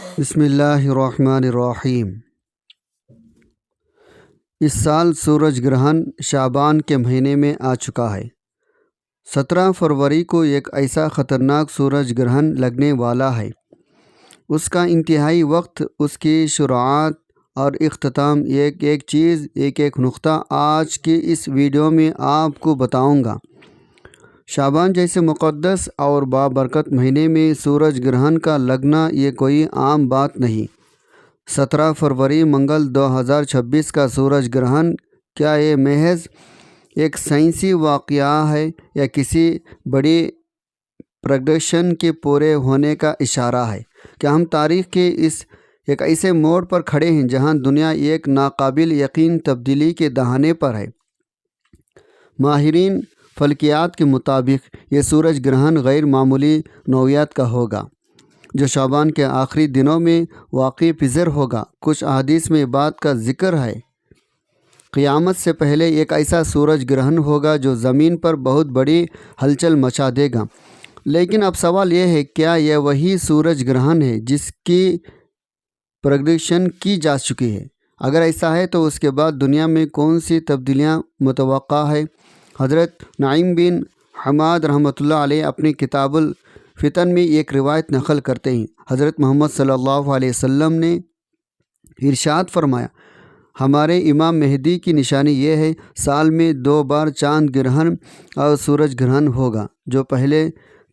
بسم اللہ الرحمن الرحیم۔ اس سال سورج گرہن شعبان کے مہینے میں آ چکا ہے۔ 17 فروری کو ایک ایسا خطرناک سورج گرہن لگنے والا ہے۔ اس کا انتہائی وقت، اس کی شروعات اور اختتام، ایک ایک چیز، ایک ایک نقطہ آج کی اس ویڈیو میں آپ کو بتاؤں گا۔ شعبان جیسے مقدس اور بابرکت مہینے میں سورج گرہن کا لگنا یہ کوئی عام بات نہیں۔ 17 فروری منگل 2026 کا سورج گرہن کیا یہ محض ایک سائنسی واقعہ ہے یا کسی بڑی پریڈکشن کے پورے ہونے کا اشارہ ہے؟ کیا ہم تاریخ کے ایک ایسے موڑ پر کھڑے ہیں جہاں دنیا ایک ناقابل یقین تبدیلی کے دہانے پر ہے؟ ماہرین فلکیات کے مطابق یہ سورج گرہن غیر معمولی نوعیت کا ہوگا، جو شعبان کے آخری دنوں میں واقع پذیر ہوگا۔ کچھ احادیث میں بات کا ذکر ہے۔ قیامت سے پہلے ایک ایسا سورج گرہن ہوگا جو زمین پر بہت بڑی ہلچل مچا دے گا۔ لیکن اب سوال یہ ہے، کیا یہ وہی سورج گرہن ہے جس کی پریڈکشن کی جا چکی ہے؟ اگر ایسا ہے تو اس کے بعد دنیا میں کون سی تبدیلیاں متوقع ہے؟ حضرت نعیم بن حماد رحمۃ اللہ علیہ اپنی کتاب الفتن میں ایک روایت نقل کرتے ہیں۔ حضرت محمد صلی اللہ علیہ وسلم نے ارشاد فرمایا، ہمارے امام مہدی کی نشانی یہ ہے، سال میں 2 بار چاند گرہن اور سورج گرہن ہوگا، جو پہلے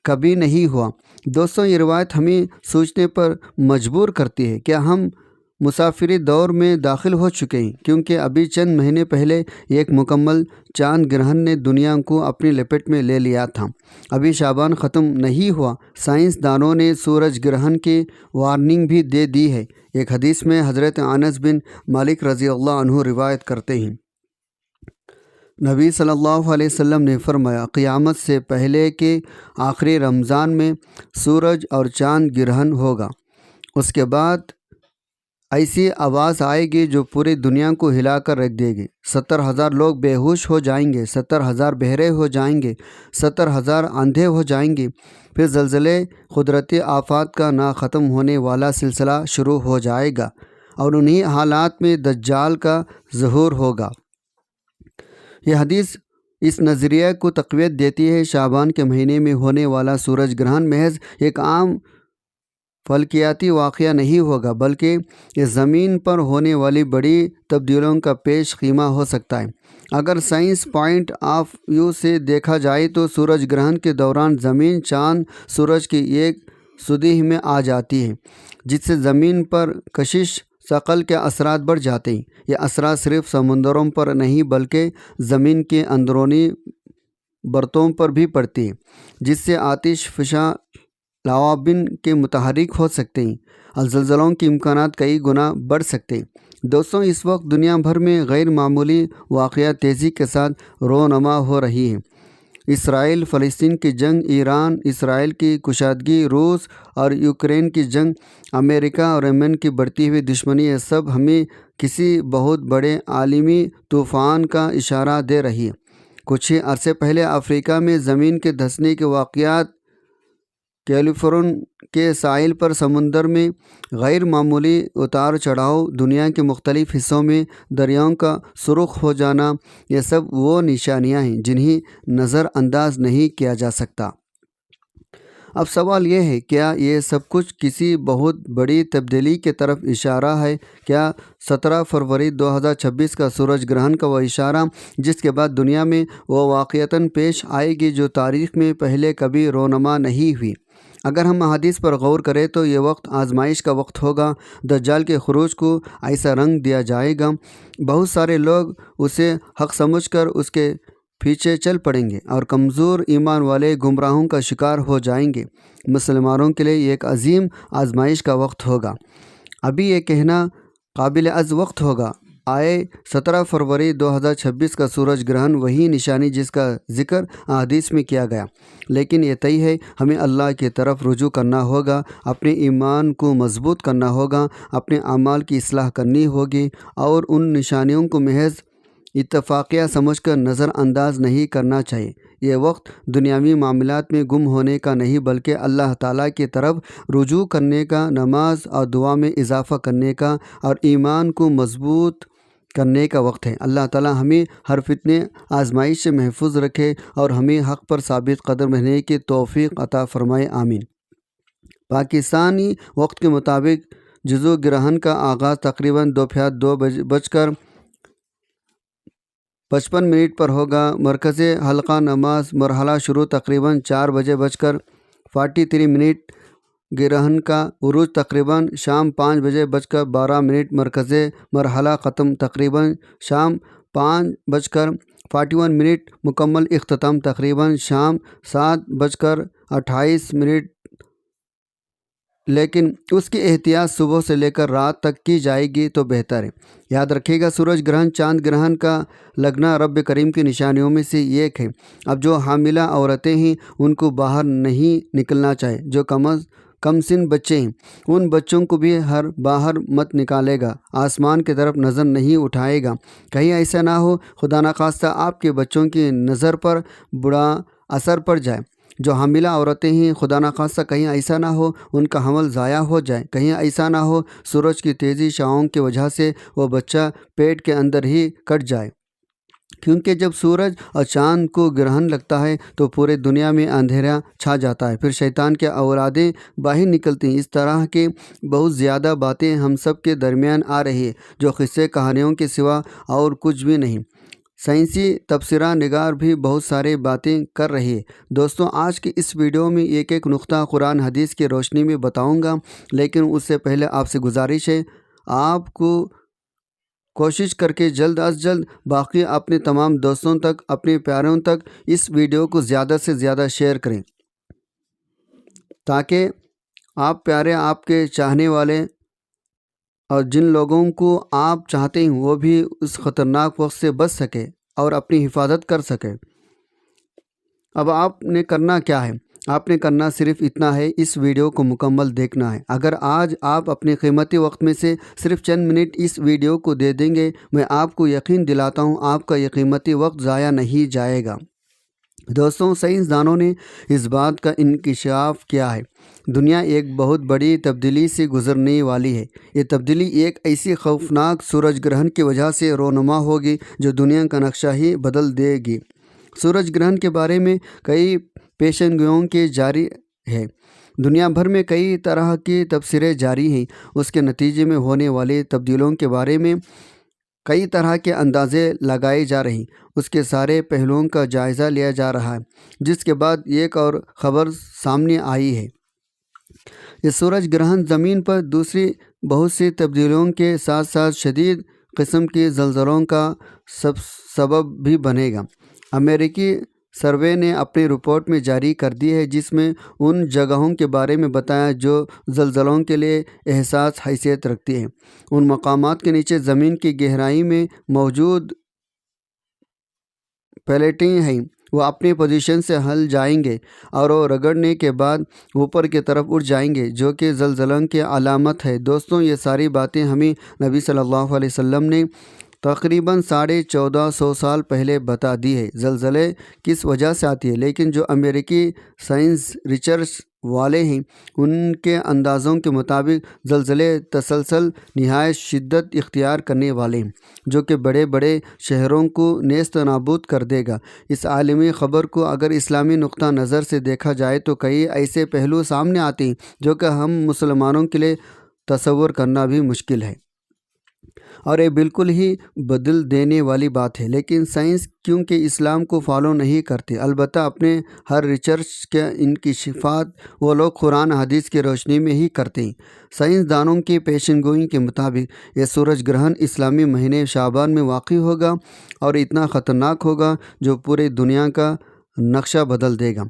کبھی نہیں ہوا۔ دوستوں، یہ روایت ہمیں سوچنے پر مجبور کرتی ہے۔ کیا ہم مسافری دور میں داخل ہو چکے ہیں؟ کیونکہ ابھی چند مہینے پہلے ایک مکمل چاند گرہن نے دنیا کو اپنی لپیٹ میں لے لیا تھا۔ ابھی شعبان ختم نہیں ہوا، سائنس دانوں نے سورج گرہن کی وارننگ بھی دے دی ہے۔ ایک حدیث میں حضرت انس بن مالک رضی اللہ عنہ روایت کرتے ہیں، نبی صلی اللہ علیہ وسلم نے فرمایا، قیامت سے پہلے کے آخری رمضان میں سورج اور چاند گرہن ہوگا۔ اس کے بعد ایسی آواز آئے گی جو پوری دنیا کو ہلا کر رکھ دے گی۔ 70,000 لوگ بے ہوش ہو جائیں گے، 70,000 بہرے ہو جائیں گے، 70,000 اندھے ہو جائیں گے۔ پھر زلزلے، قدرتی آفات کا نہ ختم ہونے والا سلسلہ شروع ہو جائے گا، اور انہی حالات میں دجال کا ظہور ہوگا۔ یہ حدیث اس نظریے کو تقویت دیتی ہے۔ شعبان کے مہینے میں ہونے والا سورج گرہن محض ایک عام فلکیاتی واقعہ نہیں ہوگا، بلکہ یہ زمین پر ہونے والی بڑی تبدیلیوں کا پیش خیمہ ہو سکتا ہے۔ اگر سائنس پوائنٹ آف ویو سے دیکھا جائے تو سورج گرہن کے دوران زمین چاند سورج کی ایک سدی میں آ جاتی ہے، جس سے زمین پر کشش ثقل کے اثرات بڑھ جاتے ہیں۔ یہ اثرات صرف سمندروں پر نہیں بلکہ زمین کے اندرونی برتوں پر بھی پڑتی ہیں، جس سے آتش فشاں لاوابن کے متحرک ہو سکتے ہیں اور زلزلوں کے امکانات کئی گنا بڑھ سکتے ہیں۔ دوستوں، اس وقت دنیا بھر میں غیر معمولی واقعات تیزی کے ساتھ رونما ہو رہی ہیں۔ اسرائیل فلسطین کی جنگ، ایران اسرائیل کی کشادگی، روس اور یوکرین کی جنگ، امریکہ اور یمن کی بڑھتی ہوئی دشمنی، یہ سب ہمیں کسی بہت بڑے عالمی طوفان کا اشارہ دے رہی ہے۔ کچھ ہی عرصے پہلے افریقہ میں زمین کے دھنسنے کے واقعات، کیلیفورن کے ساحل پر سمندر میں غیر معمولی اتار چڑھاؤ، دنیا کے مختلف حصوں میں دریاؤں کا سرخ ہو جانا، یہ سب وہ نشانیاں ہیں جنہیں نظر انداز نہیں کیا جا سکتا۔ اب سوال یہ ہے، کیا یہ سب کچھ کسی بہت بڑی تبدیلی کی طرف اشارہ ہے؟ کیا 17 فروری 2026 کا سورج گرہن کا وہ اشارہ جس کے بعد دنیا میں وہ واقعتاً پیش آئے گی جو تاریخ میں پہلے کبھی رونما نہیں ہوئی؟ اگر ہم احادیث پر غور کریں تو یہ وقت آزمائش کا وقت ہوگا۔ دجال کے خروج کو ایسا رنگ دیا جائے گا، بہت سارے لوگ اسے حق سمجھ کر اس کے پیچھے چل پڑیں گے، اور کمزور ایمان والے گمراہوں کا شکار ہو جائیں گے۔ مسلمانوں کے لیے یہ ایک عظیم آزمائش کا وقت ہوگا۔ ابھی یہ کہنا قابل عرض وقت ہوگا، آئے 17 فروری 2026 کا سورج گرہن وہی نشانی جس کا ذکر احادیث میں کیا گیا، لیکن یہ طے ہے، ہمیں اللہ کی طرف رجوع کرنا ہوگا، اپنے ایمان کو مضبوط کرنا ہوگا، اپنے اعمال کی اصلاح کرنی ہوگی، اور ان نشانیوں کو محض اتفاقیہ سمجھ کر نظر انداز نہیں کرنا چاہیے۔ یہ وقت دنیاوی معاملات میں گم ہونے کا نہیں بلکہ اللہ تعالیٰ کی طرف رجوع کرنے کا، نماز اور دعا میں اضافہ کرنے کا اور ایمان کو مضبوط کرنے کا وقت ہے۔ اللہ تعالیٰ ہمیں ہر فتنے آزمائش سے محفوظ رکھے اور ہمیں حق پر ثابت قدم رہنے کی توفیق عطا فرمائے، آمین۔ پاکستانی وقت کے مطابق جزو گرہن کا آغاز تقریباً دوپہر 2:55 پر ہوگا۔ مرکز حلقہ نماز مرحلہ شروع تقریباً 4:43۔ گرہن کا عروج تقریباً شام 5:12۔ مرکز مرحلہ ختم تقریباً شام 5:51۔ مکمل اختتام تقریباً شام 7:28۔ لیکن اس کی احتیاط صبح سے لے کر رات تک کی جائے گی تو بہتر ہے۔ یاد رکھیے گا، سورج گرہن چاند گرہن کا لگنا رب کریم کی نشانیوں میں سے ایک ہے۔ اب جو حاملہ عورتیں ہیں ان کو باہر نہیں نکلنا چاہیے۔ جو کم سن بچے ہیں ان بچوں کو بھی باہر مت نکالے گا، آسمان کی طرف نظر نہیں اٹھائے گا، کہیں ایسا نہ ہو خدا نخواستہ آپ کے بچوں کی نظر پر برا اثر پڑ جائے۔ جو حاملہ عورتیں ہیں خدا نخواستہ کہیں ایسا نہ ہو ان کا حمل ضائع ہو جائے، کہیں ایسا نہ ہو سورج کی تیزی شعاؤں کی وجہ سے وہ بچہ پیٹ کے اندر ہی کٹ جائے، کیونکہ جب سورج اور چاند کو گرہن لگتا ہے تو پورے دنیا میں اندھیرا چھا جاتا ہے، پھر شیطان کے اولادیں باہر نکلتی ہیں۔ اس طرح کے بہت زیادہ باتیں ہم سب کے درمیان آ رہی ہے جو قصے کہانیوں کے سوا اور کچھ بھی نہیں۔ سائنسی تبصرہ نگار بھی بہت سارے باتیں کر رہی ہے۔ دوستوں، آج کی اس ویڈیو میں ایک نقطہ قرآن حدیث کی روشنی میں بتاؤں گا، لیکن اس سے پہلے آپ سے گزارش ہے آپ کو کوشش کر کے جلد از جلد باقی اپنے تمام دوستوں تک، اپنے پیاروں تک اس ویڈیو کو زیادہ سے زیادہ شیئر کریں تاکہ آپ پیارے، آپ کے چاہنے والے اور جن لوگوں کو آپ چاہتے ہیں وہ بھی اس خطرناک وقت سے بچ سکے اور اپنی حفاظت کر سکے۔ اب آپ نے کرنا کیا ہے؟ آپ نے کرنا صرف اتنا ہے، اس ویڈیو کو مکمل دیکھنا ہے۔ اگر آج آپ اپنے قیمتی وقت میں سے صرف چند منٹ اس ویڈیو کو دے دیں گے، میں آپ کو یقین دلاتا ہوں آپ کا یہ قیمتی وقت ضائع نہیں جائے گا۔ دوستوں، سائنسدانوں نے اس بات کا انکشاف کیا ہے، دنیا ایک بہت بڑی تبدیلی سے گزرنے والی ہے۔ یہ تبدیلی ایک ایسی خوفناک سورج گرہن کی وجہ سے رونما ہوگی جو دنیا کا نقشہ ہی بدل دے گی۔ سورج گرہن کے بارے میں کئی پیشن گوئیوں کے جاری ہے۔ دنیا بھر میں کئی طرح کی تبصرے جاری ہیں۔ اس کے نتیجے میں ہونے والی تبدیلیوں کے بارے میں کئی طرح کے اندازے لگائے جا رہے ہیں۔ اس کے سارے پہلوؤں کا جائزہ لیا جا رہا ہے، جس کے بعد ایک اور خبر سامنے آئی ہے۔ یہ سورج گرہن زمین پر دوسری بہت سی تبدیلیوں کے ساتھ ساتھ شدید قسم کے زلزلوں کا سبب بھی بنے گا۔ امریکی سروے نے اپنی رپورٹ میں جاری کر دی ہے جس میں ان جگہوں کے بارے میں بتایا جو زلزلوں کے لیے حساس حیثیت رکھتی ہیں۔ ان مقامات کے نیچے زمین کی گہرائی میں موجود پلیٹیں ہیں، وہ اپنی پوزیشن سے ہل جائیں گے اور وہ رگڑنے کے بعد اوپر کی طرف اٹھ جائیں گے، جو کہ زلزلوں کی علامت ہے۔ دوستوں، یہ ساری باتیں ہمیں نبی صلی اللہ علیہ وسلم نے تقریباً 1450 سال پہلے بتا دی ہے۔ زلزلے کس وجہ سے آتی ہے، لیکن جو امریکی سائنس ریسرچ والے ہیں ان کے اندازوں کے مطابق زلزلے تسلسل نہایت شدت اختیار کرنے والے ہیں، جو کہ بڑے بڑے شہروں کو نیست و نابود کر دے گا۔ اس عالمی خبر کو اگر اسلامی نقطہ نظر سے دیکھا جائے تو کئی ایسے پہلو سامنے آتے ہیں جو کہ ہم مسلمانوں کے لیے تصور کرنا بھی مشکل ہے، اور یہ بالکل ہی بدل دینے والی بات ہے۔ لیکن سائنس کیونکہ اسلام کو فالو نہیں کرتی، البتہ اپنے ہر ریسرچ کے انکشافات وہ لوگ قرآن حدیث کی روشنی میں ہی کرتے ہیں۔ سائنسدانوں کی پیشن گوئی کے مطابق یہ سورج گرہن اسلامی مہینے شعبان میں واقع ہوگا اور اتنا خطرناک ہوگا جو پورے دنیا کا نقشہ بدل دے گا۔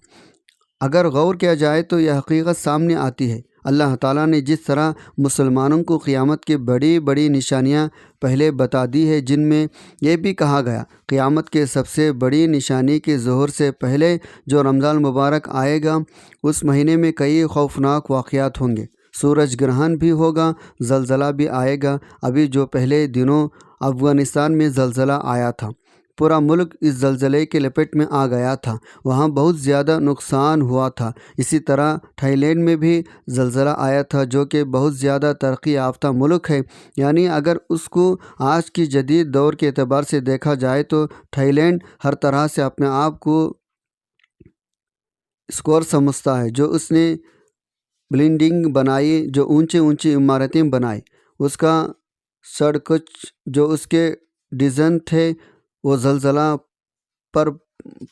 اگر غور کیا جائے تو یہ حقیقت سامنے آتی ہے۔ اللہ تعالیٰ نے جس طرح مسلمانوں کو قیامت کی بڑی بڑی نشانیاں پہلے بتا دی ہے، جن میں یہ بھی کہا گیا قیامت کے سب سے بڑی نشانی کے ظہور سے پہلے جو رمضان مبارک آئے گا اس مہینے میں کئی خوفناک واقعات ہوں گے۔ سورج گرہن بھی ہوگا، زلزلہ بھی آئے گا۔ ابھی جو پہلے دنوں افغانستان میں زلزلہ آیا تھا، پورا ملک اس زلزلے کے لپیٹ میں آ گیا تھا، وہاں بہت زیادہ نقصان ہوا تھا۔ اسی طرح تھائی لینڈ میں بھی زلزلہ آیا تھا، جو کہ بہت زیادہ ترقی یافتہ ملک ہے۔ یعنی اگر اس کو آج کی جدید دور کے اعتبار سے دیکھا جائے تو تھائی لینڈ ہر طرح سے اپنے آپ کو اسکور سمجھتا ہے۔ جو اس نے بلڈنگ بنائی، جو اونچی اونچی عمارتیں بنائی، اس کا سڑک جو اس کے ڈیزائن تھے وہ زلزلہ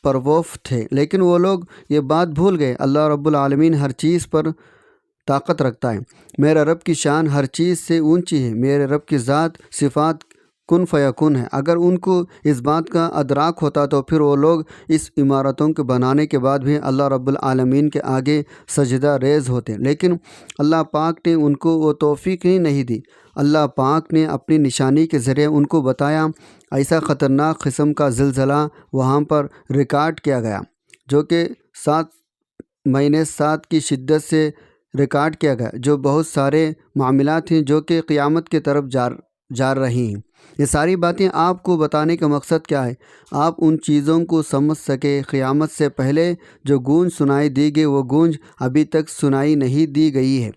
پروف تھے، لیکن وہ لوگ یہ بات بھول گئے۔ اللہ رب العالمین ہر چیز پر طاقت رکھتا ہے۔ میرے رب کی شان ہر چیز سے اونچی ہے، میرے رب کی ذات صفات کن فیکون ہے۔ اگر ان کو اس بات کا ادراک ہوتا تو پھر وہ لوگ اس عمارتوں کے بنانے کے بعد بھی اللہ رب العالمین کے آگے سجدہ ریز ہوتے، لیکن اللہ پاک نے ان کو وہ توفیق ہی نہیں دی۔ اللہ پاک نے اپنی نشانی کے ذریعے ان کو بتایا، ایسا خطرناک قسم کا زلزلہ وہاں پر ریکارڈ کیا گیا، جو کہ 7.7 کی شدت سے ریکارڈ کیا گیا، جو بہت سارے معاملات ہیں جو کہ قیامت کی طرف جا رہی ہیں۔ یہ ساری باتیں آپ کو بتانے کا مقصد کیا ہے؟ آپ ان چیزوں کو سمجھ سکے۔ قیامت سے پہلے جو گونج سنائی دی گئی وہ گونج ابھی تک سنائی نہیں دی گئی ہے۔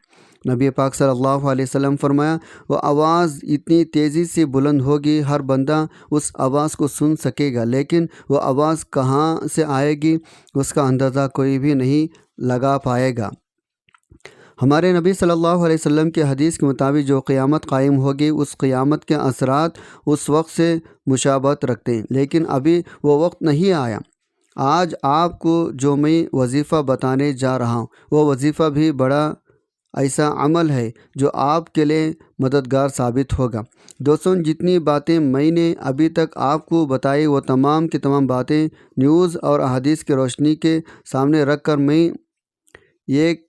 نبی پاک صلی اللہ علیہ وسلم فرمایا، وہ آواز اتنی تیزی سے بلند ہوگی ہر بندہ اس آواز کو سن سکے گا، لیکن وہ آواز کہاں سے آئے گی اس کا اندازہ کوئی بھی نہیں لگا پائے گا۔ ہمارے نبی صلی اللہ علیہ وسلم کے حدیث کے مطابق جو قیامت قائم ہوگی، اس قیامت کے اثرات اس وقت سے مشابہت رکھتے ہیں، لیکن ابھی وہ وقت نہیں آیا۔ آج آپ کو جو میں وظیفہ بتانے جا رہا ہوں، وہ وظیفہ بھی بڑا ایسا عمل ہے جو آپ کے لیے مددگار ثابت ہوگا۔ دوستوں، جتنی باتیں میں نے ابھی تک آپ کو بتائی وہ تمام کی تمام باتیں نیوز اور احادیث کی روشنی کے سامنے رکھ کر میں ایک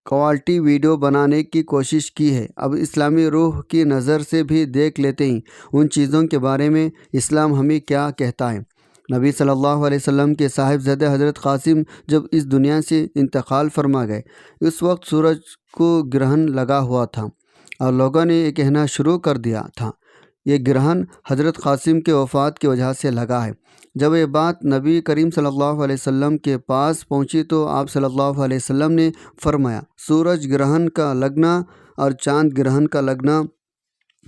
کوالٹی ویڈیو بنانے کی کوشش کی ہے۔ اب اسلامی روح کی نظر سے بھی دیکھ لیتے ہیں ان چیزوں کے بارے میں اسلام ہمیں کیا کہتا ہے۔ نبی صلی اللہ علیہ وسلم کے صاحبزادے حضرت قاسم جب اس دنیا سے انتقال فرما گئے، اس وقت سورج کو گرہن لگا ہوا تھا اور لوگوں نے یہ کہنا شروع کر دیا تھا، یہ گرہن حضرت قاسم کے وفات کی وجہ سے لگا ہے۔ جب یہ بات نبی کریم صلی اللہ علیہ وسلم کے پاس پہنچی تو آپ صلی اللہ علیہ وسلم نے فرمایا، سورج گرہن کا لگنا اور چاند گرہن کا لگنا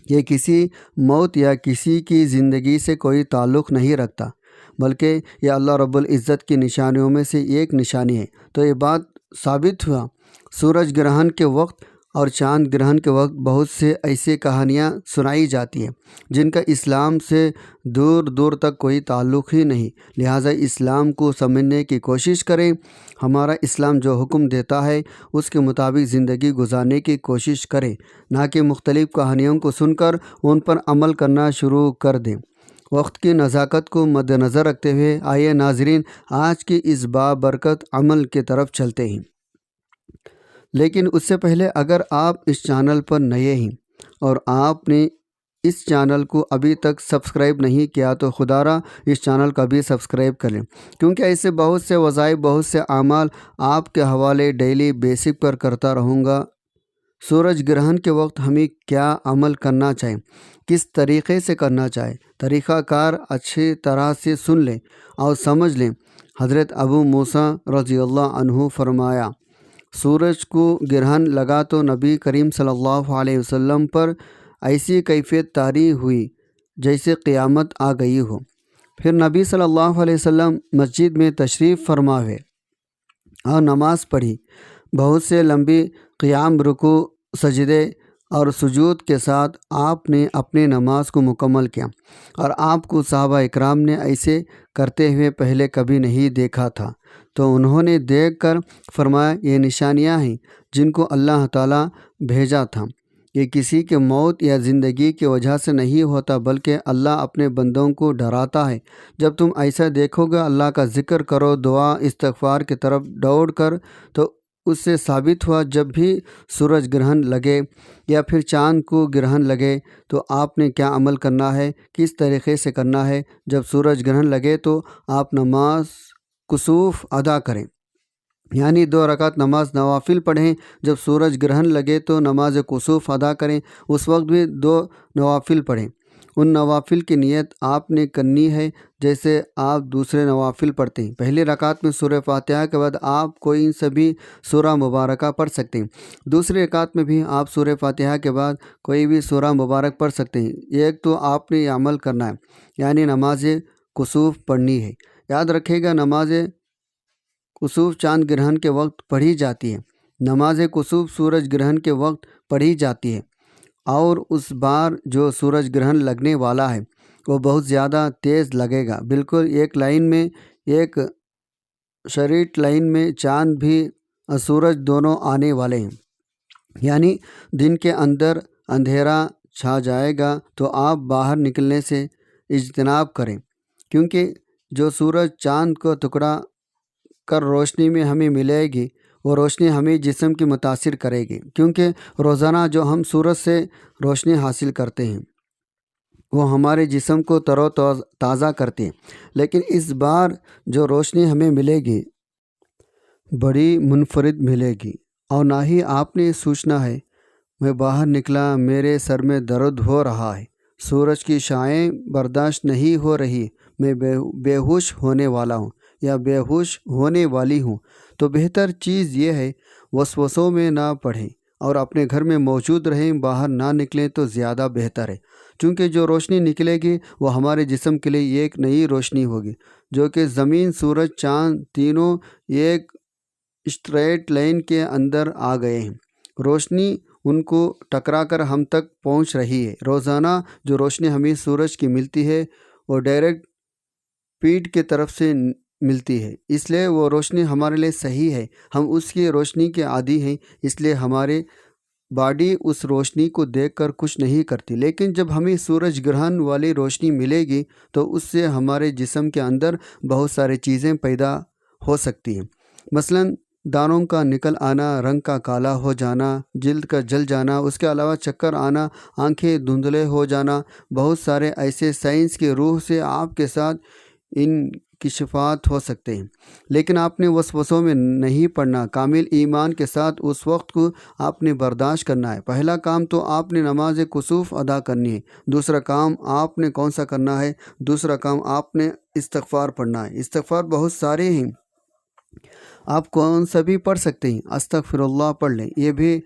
یہ کسی موت یا کسی کی زندگی سے کوئی تعلق نہیں رکھتا، بلکہ یہ اللہ رب العزت کی نشانیوں میں سے ایک نشانی ہے۔ تو یہ بات ثابت ہوا۔ سورج گرہن کے وقت اور چاند گرہن کے وقت بہت سے ایسے کہانیاں سنائی جاتی ہیں جن کا اسلام سے دور دور تک کوئی تعلق ہی نہیں، لہٰذا اسلام کو سمجھنے کی کوشش کریں۔ ہمارا اسلام جو حکم دیتا ہے اس کے مطابق زندگی گزارنے کی کوشش کریں، نہ کہ مختلف کہانیوں کو سن کر ان پر عمل کرنا شروع کر دیں۔ وقت کی نزاکت کو مد نظر رکھتے ہوئے آئیے ناظرین آج کی اس بابرکت عمل کی طرف چلتے ہیں، لیکن اس سے پہلے اگر آپ اس چینل پر نئے ہیں اور آپ نے اس چینل کو ابھی تک سبسکرائب نہیں کیا تو خدا را اس چینل کو بھی سبسکرائب کریں، کیونکہ ایسے بہت سے وظائف، بہت سے اعمال آپ کے حوالے ڈیلی بیسک پر کرتا رہوں گا۔ سورج گرہن کے وقت ہمیں کیا عمل کرنا چاہیے، کس طریقے سے کرنا چاہیے، طریقہ کار اچھی طرح سے سن لیں اور سمجھ لیں۔ حضرت ابو موسیٰ رضی اللہ عنہ فرمایا، سورج کو گرہن لگا تو نبی کریم صلی اللہ علیہ وسلم پر ایسی کیفیت طاری ہوئی جیسے قیامت آ گئی ہو۔ پھر نبی صلی اللہ علیہ وسلم مسجد میں تشریف فرما ہوئے اور نماز پڑھی، بہت سے لمبی قیام، رکوع، سجدے اور سجود کے ساتھ آپ نے اپنی نماز کو مکمل کیا، اور آپ کو صحابہ اکرام نے ایسے کرتے ہوئے پہلے کبھی نہیں دیکھا تھا، تو انہوں نے دیکھ کر فرمایا، یہ نشانیاں ہیں جن کو اللہ تعالیٰ بھیجا تھا، یہ کسی کے موت یا زندگی کی وجہ سے نہیں ہوتا، بلکہ اللہ اپنے بندوں کو ڈراتا ہے۔ جب تم ایسا دیکھو گے، اللہ کا ذکر کرو، دعا استغفار کی طرف دوڑ کر۔ تو اس سے ثابت ہوا جب بھی سورج گرہن لگے یا پھر چاند کو گرہن لگے تو آپ نے کیا عمل کرنا ہے، کس طریقے سے کرنا ہے۔ جب سورج گرہن لگے تو آپ نماز کسوف ادا کریں۔ یعنی 2 رکعت نماز نوافل پڑھیں۔ جب سورج گرہن لگے تو نماز کسوف ادا کریں، اس وقت بھی 2 نوافل پڑھیں۔ ان نوافل کی نیت آپ نے کرنی ہے جیسے آپ دوسرے نوافل پڑھتے ہیں۔ پہلی رکعت میں سورہ فاتحہ کے بعد آپ کوئی سبھی سورہ مبارکہ پڑھ سکتے ہیں۔ دوسری رکعت میں بھی آپ سورہ فاتحہ کے بعد کوئی بھی سورہ مبارک پڑھ سکتے ہیں۔ ایک تو آپ نے یہ عمل کرنا ہے، یعنی نماز کسوف پڑھنی ہے۔ یاد رکھے گا، نماز کسوف چاند گرہن کے وقت پڑھی جاتی ہے، نماز کسوف سورج گرہن کے وقت پڑھی جاتی ہے، اور اس بار جو سورج گرہن لگنے والا ہے وہ بہت زیادہ تیز لگے گا۔ بالکل ایک لائن میں، ایک شریٹ لائن میں چاند بھی سورج دونوں آنے والے ہیں، یعنی دن کے اندر اندھیرا چھا جائے گا تو آپ باہر نکلنے سے اجتناب کریں، کیونکہ جو سورج چاند کو ٹکڑا کر روشنی میں ہمیں ملے گی وہ روشنی ہمیں جسم کی متاثر کرے گی، کیونکہ روزانہ جو ہم سورج سے روشنی حاصل کرتے ہیں وہ ہمارے جسم کو تر و تازہ کرتے ہیں، لیکن اس بار جو روشنی ہمیں ملے گی بڑی منفرد ملے گی، اور نہ ہی آپ نے سوچنا ہے میں باہر نکلا میرے سر میں درد ہو رہا ہے، سورج کی شعاعیں برداشت نہیں ہو رہی، میں بے ہوش ہونے والا ہوں یا بے ہوش ہونے والی ہوں۔ تو بہتر چیز یہ ہے وسوسوں میں نہ پڑھیں اور اپنے گھر میں موجود رہیں، باہر نہ نکلیں تو زیادہ بہتر ہے، چونکہ جو روشنی نکلے گی وہ ہمارے جسم کے لیے ایک نئی روشنی ہوگی، جو کہ زمین، سورج، چاند تینوں ایک اسٹریٹ لائن کے اندر آ گئے ہیں، روشنی ان کو ٹکرا کر ہم تک پہنچ رہی ہے۔ روزانہ جو روشنی ہمیں سورج کی ملتی ہے وہ ڈائریکٹ پیٹھ کی طرف سے ملتی ہے، اس لیے وہ روشنی ہمارے لیے صحیح ہے، ہم اس کی روشنی کے عادی ہیں، اس لیے ہمارے باڈی اس روشنی کو دیکھ کر کچھ نہیں کرتی، لیکن جب ہمیں سورج گرہن والی روشنی ملے گی تو اس سے ہمارے جسم کے اندر بہت ساری چیزیں پیدا ہو سکتی ہیں، مثلاً دانوں کا نکل آنا، رنگ کا کالا ہو جانا، جلد کا جل جانا، اس کے علاوہ چکر آنا، آنکھیں دھندلے ہو جانا، بہت سارے ایسے سائنس کی روح سے آپ کے ساتھ انکشافات ہو سکتے ہیں، لیکن آپ نے وسوسوں میں نہیں پڑنا، کامل ایمان کے ساتھ اس وقت کو آپ نے برداشت کرنا ہے۔ پہلا کام تو آپ نے نماز کسوف ادا کرنی ہے، دوسرا کام آپ نے کون سا کرنا ہے؟ دوسرا کام آپ نے استغفار پڑھنا ہے۔ استغفار بہت سارے ہیں، آپ کون سا بھی پڑھ سکتے ہیں، استغفر اللہ پڑھ لیں، یہ بھی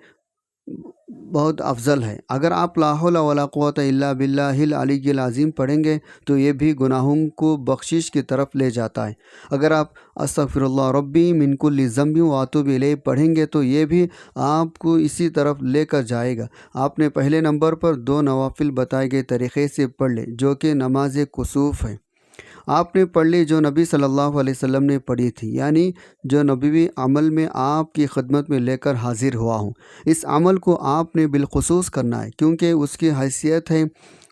بہت افضل ہے۔ اگر آپ لا حول ولا قوت الا باللہ العلی العظیم پڑھیں گے تو یہ بھی گناہوں کو بخشش کی طرف لے جاتا ہے۔ اگر آپ استغفر اللہ ربی من کل ذنب واتوب الیہ پڑھیں گے تو یہ بھی آپ کو اسی طرف لے کر جائے گا۔ آپ نے پہلے نمبر پر 2 نوافل بتائے گئے طریقے سے پڑھ لیں، جو کہ نماز کسوف ہے، آپ نے پڑھ لی جو نبی صلی اللہ علیہ وسلم نے پڑھی تھی، یعنی جو نبوی عمل میں آپ کی خدمت میں لے کر حاضر ہوا ہوں۔ اس عمل کو آپ نے بالخصوص کرنا ہے، کیونکہ اس کی حیثیت ہے،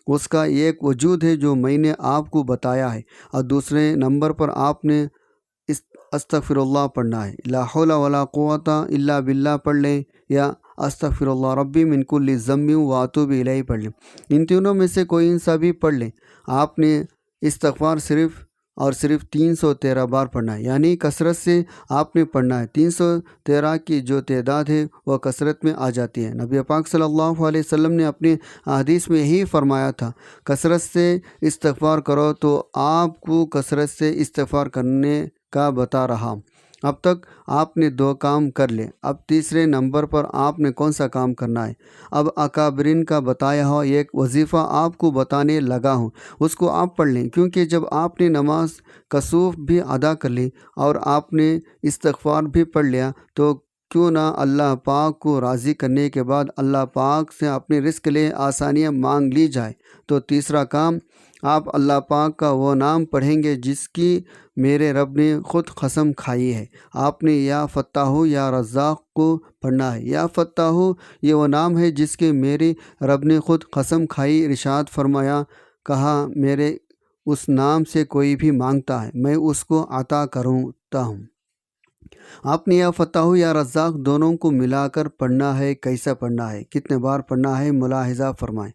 اس کا ایک وجود ہے جو میں نے آپ کو بتایا ہے، اور دوسرے نمبر پر آپ نے استغفر اللہ پڑھنا ہے، لا حول ولا قوت الا باللہ پڑھ لیں یا استغفر اللہ ربی من کل ذنب واتوب الیہ پڑھ لیں، ان تینوں میں سے کوئی ان سا بھی پڑھ لیں۔ آپ نے استغفار صرف اور صرف 313 بار پڑھنا ہے، یعنی کثرت سے آپ نے پڑھنا ہے، 313 کی جو تعداد ہے وہ کثرت میں آ جاتی ہے۔ نبی پاک صلی اللہ علیہ وسلم نے اپنی حدیث میں یہی فرمایا تھا، کثرت سے استغفار کرو، تو آپ کو کثرت سے استغفار کرنے کا بتا رہا۔ اب تک آپ نے 2 کام کر لے، اب تیسرے نمبر پر آپ نے کون سا کام کرنا ہے؟ اب اکابرین کا بتایا ہوا ایک وظیفہ آپ کو بتانے لگا ہوں، اس کو آپ پڑھ لیں، کیونکہ جب آپ نے نماز کسوف بھی ادا کر لی اور آپ نے استغفار بھی پڑھ لیا تو کیوں نہ اللہ پاک کو راضی کرنے کے بعد اللہ پاک سے اپنے رزق کے لیے آسانیاں مانگ لی جائے۔ تو تیسرا کام، آپ اللہ پاک کا وہ نام پڑھیں گے جس کی میرے رب نے خود قسم کھائی ہے۔ آپ نے یا فتاح یا رزاق کو پڑھنا ہے۔ یا فتاح یہ وہ نام ہے جس کے میرے رب نے خود قسم کھائی، ارشاد فرمایا، کہا میرے اس نام سے کوئی بھی مانگتا ہے میں اس کو عطا کرتا ہوں۔ آپ نے یا فتاح یا رزاق دونوں کو ملا کر پڑھنا ہے۔ کیسا پڑھنا ہے، کتنے بار پڑھنا ہے، ملاحظہ فرمائیں۔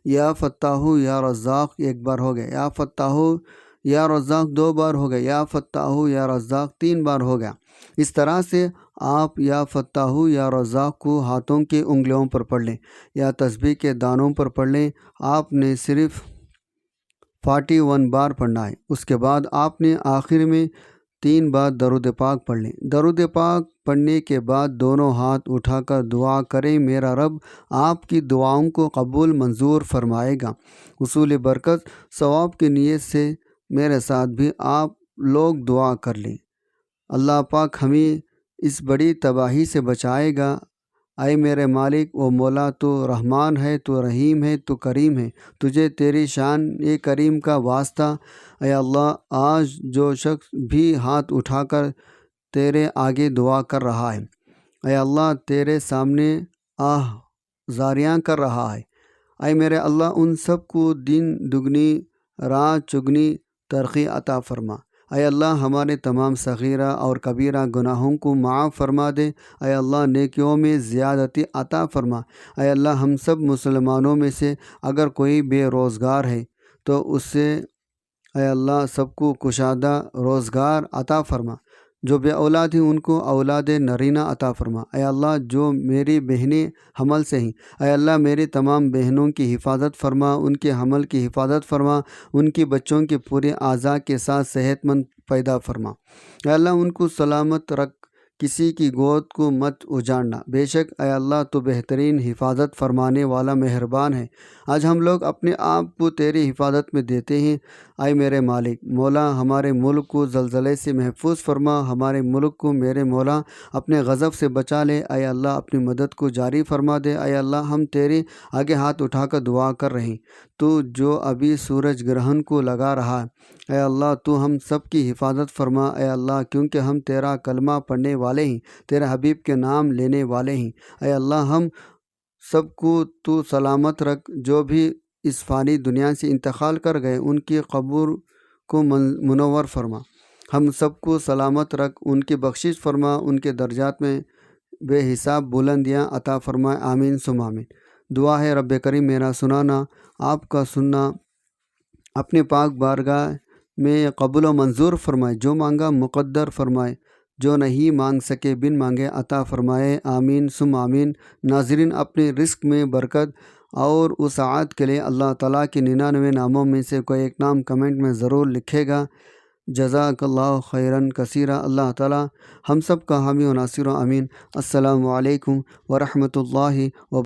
یا فتاح یا رزاق ایک بار ہو گیا، یا فتاح یا رزاق 2 بار ہو گیا، یا فتاح یا رزاق 3 بار ہو گیا۔ اس طرح سے آپ یا فتاح یا رزاق کو ہاتھوں کے انگلیوں پر پڑھ لیں یا تسبیح کے دانوں پر پڑھ لیں۔ آپ نے صرف 41 بار پڑھنا ہے۔ اس کے بعد آپ نے آخر میں 3 بار درود پاک پڑھ لیں۔ درود پاک پڑھنے کے بعد دونوں ہاتھ اٹھا کر دعا کریں، میرا رب آپ کی دعاؤں کو قبول منظور فرمائے گا۔ حصول برکت ثواب کی نیت سے میرے ساتھ بھی آپ لوگ دعا کر لیں۔ اللہ پاک ہمیں اس بڑی تباہی سے بچائے گا۔ اے میرے مالک و مولا، تو رحمان ہے، تو رحیم ہے، تو کریم ہے، تجھے تیری شان کریم کا واسطہ۔ اے اللہ، آج جو شخص بھی ہاتھ اٹھا کر تیرے آگے دعا کر رہا ہے، اے اللہ تیرے سامنے زاریاں کر رہا ہے، اے میرے اللہ ان سب کو دن دگنی رات چگنی ترقی عطا فرما۔ اے اللہ ہمارے تمام صغیرہ اور کبیرہ گناہوں کو معاف فرما دے۔ اے اللہ نیکیوں میں زیادتی عطا فرما۔ اے اللہ ہم سب مسلمانوں میں سے اگر کوئی بے روزگار ہے تو اس سے اے اللہ سب کو کشادہ روزگار عطا فرما۔ جو بے اولاد ہیں ان کو اولاد نرینہ عطا فرما۔ اے اللہ جو میری بہنیں حمل سے ہیں، اے اللہ میری تمام بہنوں کی حفاظت فرما، ان کے حمل کی حفاظت فرما، ان کی بچوں کے پورے اعضاء کے ساتھ صحت مند پیدا فرما۔ اے اللہ ان کو سلامت رکھ، کسی کی گود کو مت اجاڑنا۔ بے شک اے اللہ تو بہترین حفاظت فرمانے والا مہربان ہے۔ آج ہم لوگ اپنے آپ کو تیری حفاظت میں دیتے ہیں۔ اے میرے مالک مولا، ہمارے ملک کو زلزلے سے محفوظ فرما، ہمارے ملک کو میرے مولا اپنے غضب سے بچا لے۔ اے اللہ اپنی مدد کو جاری فرما دے۔ اے اللہ ہم تیرے آگے ہاتھ اٹھا کر دعا کر رہے ہیں، تو جو ابھی سورج گرہن کو لگا رہا ہے، اے اللہ تو ہم سب کی حفاظت فرما۔ اے اللہ کیونکہ ہم تیرا کلمہ پڑھنے والے ہیں، تیرے حبیب کے نام لینے والے ہیں، اے اللہ ہم سب کو تو سلامت رکھ۔ جو بھی اس فانی دنیا سے انتقال کر گئے ان کی قبر کو منور فرما، ہم سب کو سلامت رکھ، ان کی بخشش فرما، ان کے درجات میں بے حساب بلندیاں عطا فرما۔ آمین ثم آمین۔ دعا ہے رب کریم میرا سنانا آپ کا سننا اپنے پاک بارگاہ میں قبول و منظور فرمائے، جو مانگا مقدر فرمائے، جو نہیں مانگ سکے بن مانگے عطا فرمائے۔ آمین ثم آمین۔ ناظرین اپنے رزق میں برکت اور وسعت کے لیے اللہ تعالیٰ کے 99 ناموں میں سے کوئی ایک نام کمنٹ میں ضرور لکھے گا۔ جزاک اللہ خیراً کثیرا۔ اللہ تعالیٰ ہم سب کا حامی و ناصر و امین۔ السلام علیکم ورحمۃ اللہ وبرکاتہ۔